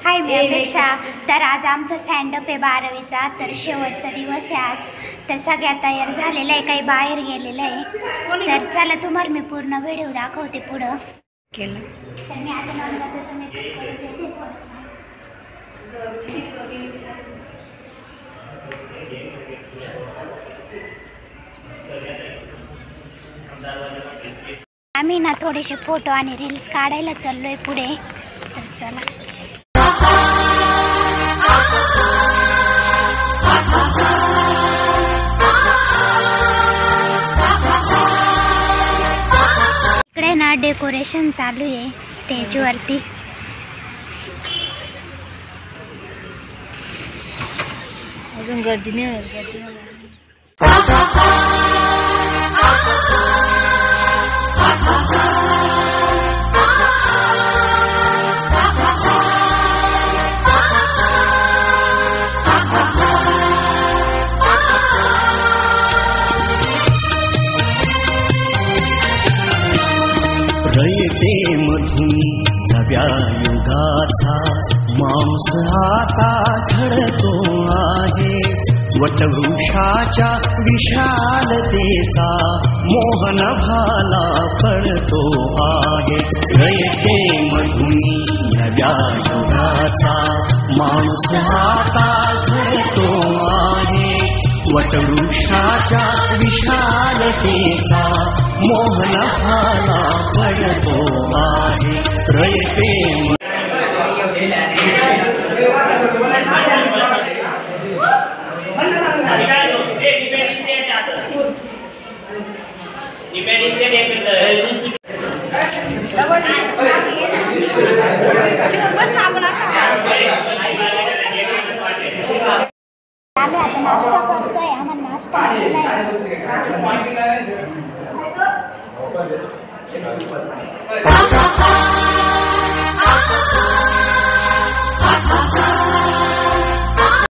हाय मी अपेक्षा। तर आज आमचा स्टँडअप आहे 12वीचा, तर शेवटचा दिवस आहे आज। तर सगळ्या तयार झालेलं आहे, काही बाहेर गेलेलं आहे। तर चला तुम्हाला मी पूर्ण व्हिडिओ दाखवते पुढं केलं। तर मी आता नवरात्राचा मेकअप करते थोडासा। आम्ही ना थोडेसे फोटो आणि रील्स काढायला चाललोय पुढे, तर चला। इकडे ना डेकोरेशन चालू आहे स्टेज वरती। अजून गर्दी नाही रयते मधुनी नव्या युगाचा माणूस आता झडतो आहे। वटवृक्षाच्या विशालतेचा मोहन भाला पडतो आहे। रयते मधुनी नव्या युगाचा माणूस आता झडतो आहे। वटवृक्षाच्या विशालतेचा मोहन भाला पडतो आहे। रयते आम्ही आता नाश्ता करतोय, आम्हाला नाश्ता आणलाय।